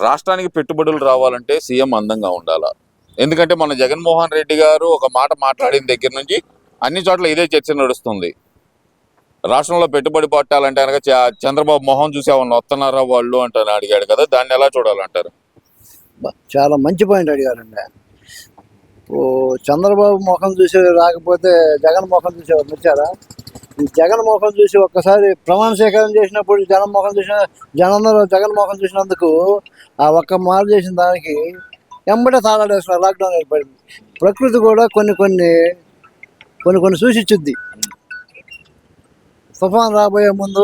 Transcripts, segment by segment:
రాష్ట్రానికి పెట్టుబడులు రావాలంటే సీఎం అందంగా ఉండాలా? ఎందుకంటే మన జగన్మోహన్ రెడ్డి గారు ఒక మాట మాట్లాడిన దగ్గర నుంచి అన్ని చోట్ల ఇదే చర్చ నడుస్తుంది. రాష్ట్రంలో పెట్టుబడి పట్టాలంటే కనుక చంద్రబాబు మొహం చూసి ఏమన్నా వస్తున్నారా వాళ్ళు అంటారు అడిగాడు కదా, దాన్ని ఎలా చూడాలంటారు? చాలా మంచి పాయింట్ అడిగారండి. ఓ చంద్రబాబు ముఖం చూసి రాకపోతే జగన్ ముఖం చూసి వచ్చారా? ఈ జగన్ ముఖం చూసి ఒక్కసారి ప్రమాణ స్వీకారం చేసినప్పుడు జగన్ ముఖం చూసిన జనందరూ జగన్ ముఖం చూసినందుకు ఆ ఒక్క మాట చేసిన దానికి ఎంబడే తాళాడేస్తున్నారు. లాక్డౌన్ ఏర్పడింది. ప్రకృతి కూడా కొన్ని కొన్ని కొన్ని కొన్ని సూచించుద్ది. తుఫాన్ రాబోయే ముందు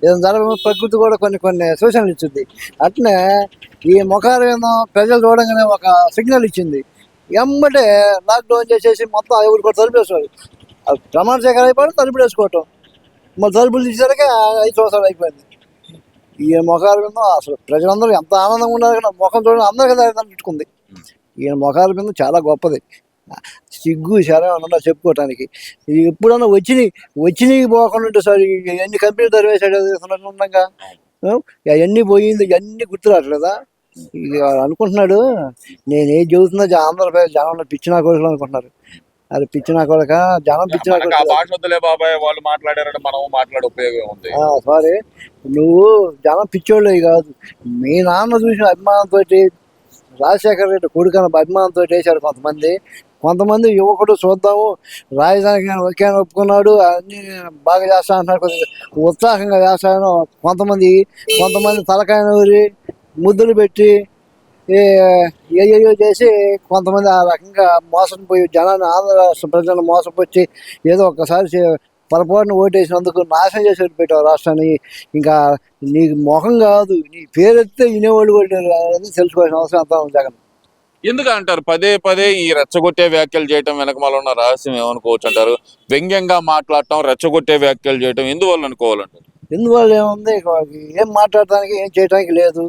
ఏదైనా జరగబోయే ప్రకృతి కూడా కొన్ని కొన్ని సూచనలు ఇచ్చింది. అట్లనే ఈ ముఖారేమో ప్రజలు చూడంగానే ఒక సిగ్నల్ ఇచ్చింది. ఎంబటే లాక్డౌన్ చేసేసి మొత్తం ఎవరు కూడా తలుపేసుకోవాలి. ప్రమాణ స్వీకారం అయిపోయి తలుపులు వేసుకోవటం, మళ్ళీ తలుపులు తీసేసరికి 5 సంవత్సరాలు అయిపోయింది. ఈ ముఖాలు మీద అసలు ప్రజలందరూ ఎంత ఆనందంగా ఉన్నారు కానీ ముఖం చూడడం అందరికీ అనిపించుకుంది. ఈయన ముఖాల మీద చాలా గొప్పది. సిగ్గు శరం అన్నా చెప్పుకోవటానికి. ఎప్పుడన్నా వచ్చినవి పోకుండా ఉంటే సార్ ఎన్ని కంపెనీలు తరివేసాడు ఉండగా అవన్నీ పోయింది, ఇవన్నీ గుర్తు రావట్లేదా? ఇక అనుకుంటున్నాడు నేనేం చెబుతున్నా ఆంధ్రప్రదేశ్ జనంలో పిచ్చినా కొడుకులు అనుకుంటున్నారు. అది పిచ్చినా కొడక జనం పిచ్చినా వాళ్ళు మాట్లాడారంటే మనం మాట్లాడే ఉపయోగం ఉంది. సారీ, నువ్వు జనం పిచ్చోళ్ళు కాదు. మీ నాన్న చూసిన అభిమానంతో రాజశేఖర రెడ్డి కొడుకు అభిమానంతో వేశారు కొంతమంది యువకుడు చూద్దాము రాజధానికి ఒకే ఒప్పుకున్నాడు అన్ని బాగా చేస్తా అంటున్నాడు, కొద్దిగా ఉత్సాహంగా చేస్తాను. కొంతమంది తలకాయ నూరి ముద్దులు పెట్టి ఏయో చేసి కొంతమంది ఆ రకంగా మోసం పోయి జనాన్ని ఆంధ్ర రాష్ట్ర ప్రజలను మోసపోయి ఏదో ఒక్కసారి పొరపాటున ఓటేసినందుకు నాశనం చేసి పెట్టావు రాష్ట్రాన్ని. ఇంకా నీకు మొహం కాదు, నీ పేరెత్తే వినేవాళ్ళు కూడా అనేది తెలుసుకోవాల్సిన అవసరం అంతా ఉంది జగన్. ఎందుకు అంటారు పదే పదే ఈ రెచ్చగొట్టే వ్యాఖ్యలు చేయటం వెనకమాల ఉన్న రహస్యం ఏమనుకోవచ్చు అంటారు? వ్యంగ్యంగా మాట్లాడటం, రెచ్చగొట్టే వ్యాఖ్యలు చేయటం ఎందువల్ల అనుకోవాలంటారు? ఎందువల్ల ఏముంది, ఏం మాట్లాడటానికి ఏం చేయడానికి లేదు.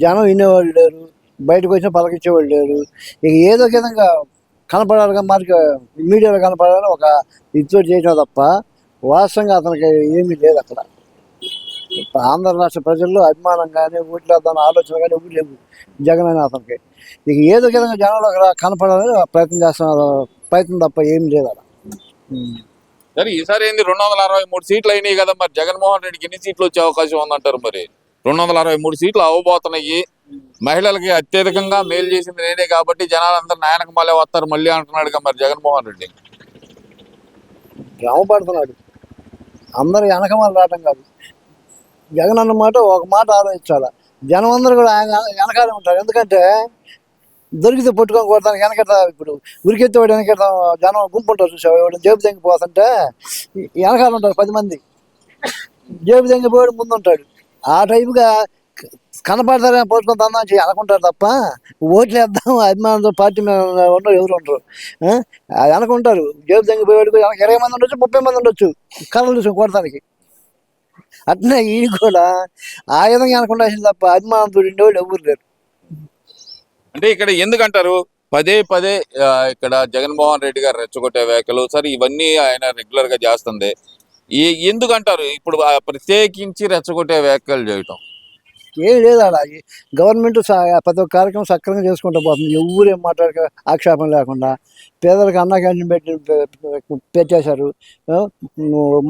జనం వినేవాళ్ళు లేరు, బయటకు వచ్చిన పలకించేవాళ్ళు లేరు. ఇక ఏదో విధంగా కనపడాలిగా మనకి మీడియాలో కనపడాలని ఒక ఇద్దరు చేయటం తప్ప వాస్తవంగా అతనికి ఏమీ లేదు అక్కడ. ఆంధ్ర రాష్ట్ర ప్రజల్లో అభిమానం కానీ ఓట్లేద్దామని ఆలోచన కానీ ఎవరు లేవు జగన్ అని అతనికి. ఇక ఏదో విధంగా జనంలో కనపడాలని ప్రయత్నం తప్ప ఏం లేదు అక్కడ. సరే, ఈసారి ఏంది 263 సీట్లు అయినాయి కదా, మరి జగన్మోహన్ రెడ్డికి ఎన్ని సీట్లు వచ్చే అవకాశం ఉందంటారు? మరి 263 సీట్లు అవ్వబోతున్నాయి. మహిళలకి అత్యధికంగా మేలు చేసింది నేనే కాబట్టి జనాలందరూ నాయనక మళ్ళీ వస్తారు మళ్ళీ అంటున్నాడు మరి జగన్మోహన్ రెడ్డి. భ్రమపడుతున్నాడు. అందరు వెనకమాల రావటం కాదు. జగన్ అన్నమాట ఒక మాట ఆలోచించాలి. జనం అందరూ కూడా ఆయన వెనకాలే ఉంటారు. ఎందుకంటే దొరికితే పట్టుకొని కొడతానికి వెనకెడతా. ఇప్పుడు ఉరికెత్తివాడు వెనకెడతా జనం గుంపు ఉంటారు చూసావు. జేబు తెంగిపోతుంటే వెనకాల ఉంటారు 10 మంది. జేబు తెంగిపోయాడు ముందు ఉంటాడు. ఆ టైపుగా కనపడతారని పట్టుకొని తందా అనుకుంటారు తప్ప ఓట్లు వేద్దాం అభిమానంతో పార్టీ మీద ఉండరు, ఎవరు ఉండరు. వెనకుంటారు. జేబు తెంగిపోయాడు వెనక 20 మంది ఉండొచ్చు, 30 మంది ఉండొచ్చు కర్రలు చూసుకొని కొడతానికి. అట్నే ఈయన కూడా ఆ విధంగా అనుకుంటాల్సింది తప్ప అభిమానంతో ఉండేవాళ్ళు ఎవరు లేరు. అంటే ఇక్కడ ఎందుకంటారు పదే పదే ఇక్కడ జగన్మోహన్ రెడ్డి గారు రెచ్చగొట్టే వ్యాఖ్యలు సరే ఇవన్నీ ఆయన రెగ్యులర్ గా చేస్తుంది. ఎందుకంటారు ఇప్పుడు ప్రత్యేకించి రెచ్చగొట్టే వ్యాఖ్యలు చేయటం? ఏం లేదు అలా గవర్నమెంట్ ప్రతి ఒక్క కార్యక్రమం సక్రమంగా చేసుకుంటూ పోతుంది. ఎవరు ఏం మాట్లాడక ఆక్షేపం లేకుండా పేదలకు అన్న క్యాంటీన్ పెట్టేశారు.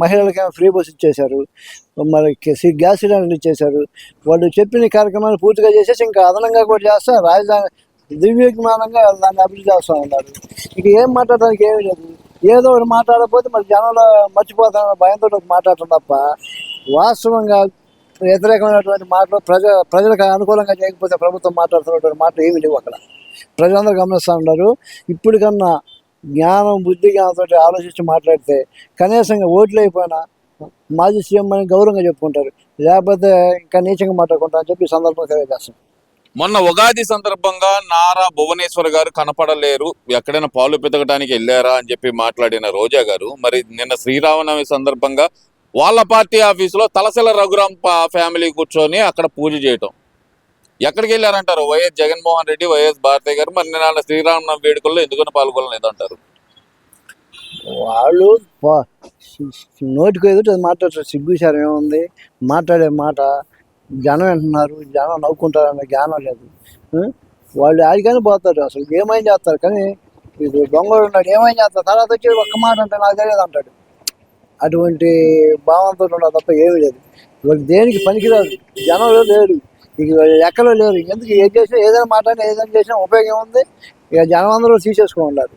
మహిళలకి ఫ్రీ బస్ ఇచ్చేశారు. మరి గ్యాస్ సిలిండర్లు ఇచ్చేశారు. వాళ్ళు చెప్పిన కార్యక్రమాన్ని పూర్తిగా చేసేసి ఇంకా అదనంగా కూడా చేస్తా రాజధాని దివ్యమానంగా దాన్ని అభివృద్ధి చేస్తూ ఉన్నారు. ఇక ఏం మాట్లాడడానికి ఏమీ లేదు. ఏదో ఒకటి మాట్లాడకపోతే మరి జనంలో మర్చిపోతామన్న భయంతో మాట్లాడటం తప్ప వాస్తవంగా వ్యతిరేకమైనటువంటి మాటలు ప్రజలకు అనుకూలంగా చేయకపోతే ప్రభుత్వం మాట్లాడుతున్నటువంటి మాటలు ఏమీ లేవు అక్కడ. ప్రజలందరూ గమనిస్తూ ఉన్నారు. ఇప్పటికన్నా జ్ఞానం బుద్ధి జ్ఞానంతో ఆలోచించి మాట్లాడితే కనీసంగా ఓట్లు అయిపోయినా మాజీ సీఎం అని గౌరవంగా చెప్పుకుంటారు. లేకపోతే ఇంకా నీచంగా మాట్లాడుకుంటా అని చెప్పి ఈ సందర్భంగా తెలియజేస్తాం. మొన్న ఉగాది సందర్భంగా నారా భువనేశ్వర్ గారు కనపడలేరు, ఎక్కడైనా పాలు పితకడానికి వెళ్ళారా అని చెప్పి మాట్లాడిన రోజా గారు మరి నిన్న శ్రీరామనవమి సందర్భంగా వాళ్ళ పార్టీ ఆఫీసులో తలసల రఘురాం ఫ్యామిలీ కూర్చొని అక్కడ పూజ చేయటం. ఎక్కడికి వెళ్ళారంటారు వైఎస్ జగన్మోహన్ రెడ్డి, వైఎస్ భారతి గారు? మరి నిన్న శ్రీరామనవమి వేడుకల్లో ఎందుకని పాల్గొనలేదంటారు? వాళ్ళు నోటికి ఎదుటి మాట్లాడతారు. సిగ్గుచారం ఏముంది మాట్లాడే మాట? జనం వింటున్నారు, జనం నవ్వుకుంటారు అన్న జ్ఞానం లేదు. ఆ? వాళ్ళు ఆడికని పోతారు, అసలు ఏమైనా చేస్తారు. కానీ ఇది దొంగడు ఉన్నాడు, ఏమైనా చేస్తారు, తర్వాత వచ్చి ఒక్క మాట అంటే నాకు తెలియదు అంటాడు. అటువంటి భావంతో ఉండదు తప్ప ఏమీ లేదు. వాళ్ళు దేనికి పనికిరాదు, జనంలో లేరు, ఇక ఎక్కడో లేరు. ఎందుకు ఏం చేసినా, ఏదైనా మాట్లాడినా, ఏదైనా చేసినా ఉపయోగం ఉంది. ఇక జనం అందరూ తీసేసుకుంటారు.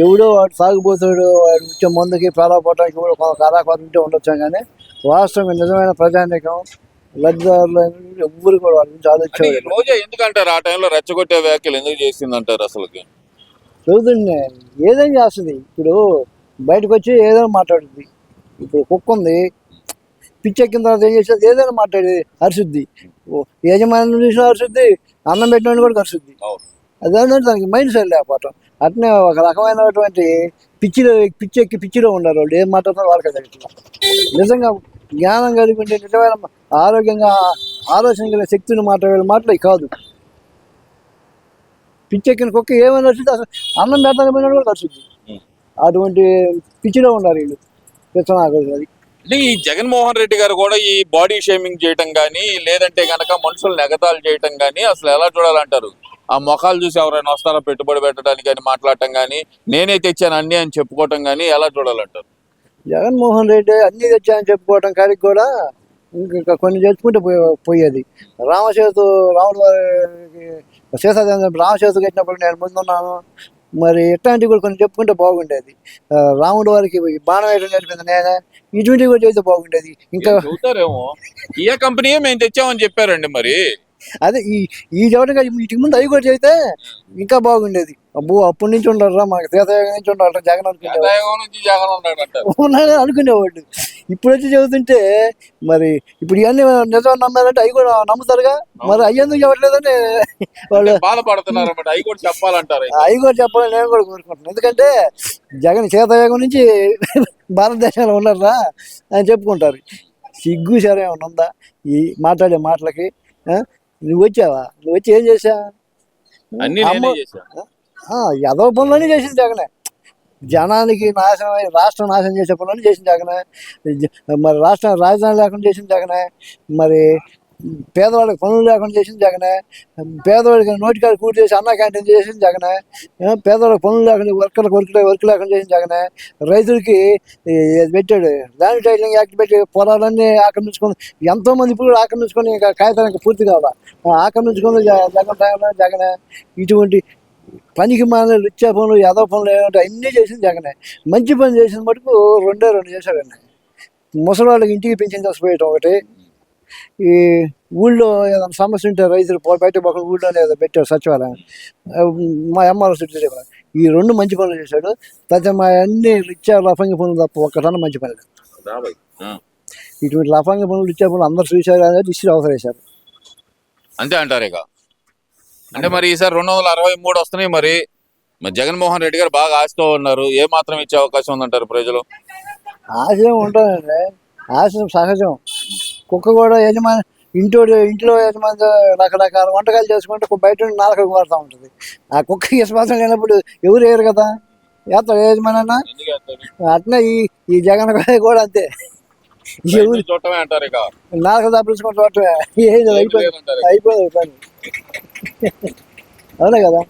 ఎవడో వాడు సాగుపోతాడు, వాడు వచ్చే మందుకి ప్రారంభపడడానికి కూడా కొంత కళాకారులు ఉంటే ఉండొచ్చు. కానీ వాస్తవంగా నిజమైన ప్రజానీకం లబ్ధిదారులు ఎవ్వరు కూడా వాళ్ళ గురించి అంటే ఈ ఆలోచించేవాడు. రోజా ఎందుకంటారు ఆ టైంలో రెచ్చగొట్టే వ్యాఖ్యలు ఎందుకు చేసిందంటారు అసలుకి? చదువుతుండే ఏదైనా చేస్తుంది. ఇప్పుడు బయటకు వచ్చి ఏదైనా మాట్లాడుద్ది. ఇప్పుడు కుక్క ఉంది, పిచ్చెక్కిన తర్వాత ఏం చేసేది, ఏదైనా మాట్లాడి అరుచుద్ది. యజమాని చూసిన అరుచుద్ది, అన్నం పెట్టిన కూడా అరుచుద్ది. అవును. అదేంటంటే దానికి మైండ్ సెట్ లేకపోవటం. అట్నే ఒక రకమైనటువంటి పిచ్చిలో ఉన్నారు వాళ్ళు. ఏం మాట్లాడుతున్నారు వాళ్ళకి తెలియట్లేదు. నిజంగా జ్ఞానం కలిగి ఉంటే, నిజమైన ఆరోగ్యంగా ఆలోచన కలిగిన శక్తిని మాట్లాడే మాటలు ఇవి కాదు. పిచ్చెక్కిన కుక్క ఏమైనా వచ్చింది, అసలు అన్నం పెడతాను పోయినా కూడా ఖర్చుద్ది. ఉం. అటువంటి పిచ్చిలో ఉన్నారు వీళ్ళు. పిచ్చనాకు అది. అంటే ఈ జగన్మోహన్ రెడ్డి గారు కూడా ఈ బాడీ షేమింగ్ చేయటం కానీ, లేదంటే గనక మనుషులను ఎగతాళి చేయటం కానీ అసలు ఎలా చూడాలంటారు? ఆ మొఖాలు చూసి ఎవరైనా వస్తారా పెట్టుబడి పెట్టడానికి కానీ మాట్లాడటం కానీ, నేనే తెచ్చాను అన్ని అని చెప్పుకోవటం కానీ ఎలా చూడాలంటారు? జగన్మోహన్ రెడ్డి అన్ని తెచ్చాయని చెప్పుకోవటం కాడికి కూడా ఇంకా కొన్ని తెచ్చుకుంటే పోయేది. రాముడు వారికి రామసేతు కట్టినప్పుడు నేను ముందున్నాను. మరి ఇట్లాంటివి కూడా కొన్ని చెప్పుకుంటే బాగుండేది. రాముడు వారికి బాణం వేయడం నేర్పింది నేనే, ఇటువంటివి కూడా చేస్తే బాగుండేది. ఇంకా చూతారేమో ఏ కంపెనీ మేము తెచ్చామని చెప్పారండి మరి. అదే ఈ చోటగా వీటికి ముందు అవి కూడా చేస్తే ఇంకా బాగుండేది. అబ్బో అప్పటి నుంచి ఉండరా, మనకి తీర్థయాగం నుంచి ఉండరా జగన్ అనుకునేవాడు. కేంద్రం నుంచి జగన్ ఉన్నాడు అంటారు. ఉన్నాడని అనుకునేవాళ్ళు. ఇప్పుడు వచ్చి చదువుతుంటే మరి ఇప్పుడు ఇవన్నీ నిజం నమ్మారంటే అవి కూడా నమ్ముతారుగా. మరి అవి ఎందుకు చెప్పట్లేదని వాళ్ళు బాధపడుతున్నారు అన్నమాట. అవి కూడా చెప్పాలంటారు అయితే. అవి కూడా చెప్పాలని నేను కూడా కోరుకుంటున్నాను. ఎందుకంటే జగన్ శీతయాగం నుంచి భారతదేశంలో ఉన్నారా అని చెప్పుకుంటారు. సిగ్గు సరే ఏమైనా ఉందా ఈ మాట్లాడే మాటలకి? ఆ? నువ్వు వచ్చావా, నువ్వు వచ్చి ఏం చేసా? అన్ని నేనే చేశాను. ఏదో పనులన్నీ చేసింది జగనే. జనానికి నాశనం రాష్ట్రం నాశనం చేసే పనులన్నీ చేసిన జగనే. మరి రాష్ట్రం రాజధాని లేకుండా చేసిన జగనే. మరి పేదవాళ్ళకి పనులు లేకుండా చేసిన జగనే. పేదవాడికి నోటికాడ కూడి చేసి అన్న క్యాంటీన్ చేసిన జగనే. పేదవాళ్ళకి పనులు లేకుండా వర్క్ లేకుండా చేసిన జగనే. రైతులకి పెట్టాడు ల్యాండ్ టైటిలింగ్ యాక్ట్ పెట్టి పొలాలన్నీ ఆక్రమించుకొని, ఎంతోమంది ఇప్పుడు కూడా ఆక్రమించుకొని ఇంకా కాగితానికి పూర్తి కావాలా ఆక్రమించుకొని జగన్ టైంలో జగనే. ఇటువంటి పనికి మానలు ఇచ్చే పనులు, యాదవ పనులు ఏమంటే అన్నీ చేసింది జగనే. మంచి పని చేసిన మటుకు రెండు చేశాడండి. ముసలి వాళ్ళకి ఇంటికి పెంచిన చచ్చిపోయటం ఒకటి, ఈ ఊళ్ళో ఏదైనా సమస్య ఉంటే రైతులు బయట పక్కన ఊళ్ళోనే ఏదో పెట్టాడు సచివాలయం, మా ఎంఆర్ఓ చుట్టూ. ఈ రెండు మంచి పనులు చేశాడు. తర్వాత మా అన్ని రిచ్చా లఫంగి పనులు తప్ప ఒక్కటన్నా మంచి పనులు. ఇటువంటి లఫంగి పనులు ఇచ్చే పనులు అందరు చూశారు అనేది ఇచ్చి అవసరం వేశారు. అంతే అంటారు ఇక. అంటే మరి ఈసారి 263 వస్తున్నాయి. మరి జగన్మోహన్ రెడ్డి గారు బాగా ఆశతో ఉన్నారు. ఏ మాత్రం ఇచ్చే అవకాశం ఉందంటారు ప్రజలు? ఆశ ఉంటుందండి, ఆశ సహజం. కుక్క కూడా ఇంట్లో యజమాని రకరకాల వంటకాలు చేసుకుంటే బయట నుండి నాలుగు మారుతూ ఉంటుంది. ఆ కుక్క విశ్వాసం లేనప్పుడు ఎవరు వేయరు కదా, వేస్తాడు యజమాని అన్న. అట్నే ఈ జగన్ కూడా అంతే. ఎవరు చూడటమే అంటారు ఇక. నాలుగు తప్పించుకుంటూ అయిపోయింది పని. అవునా కదా.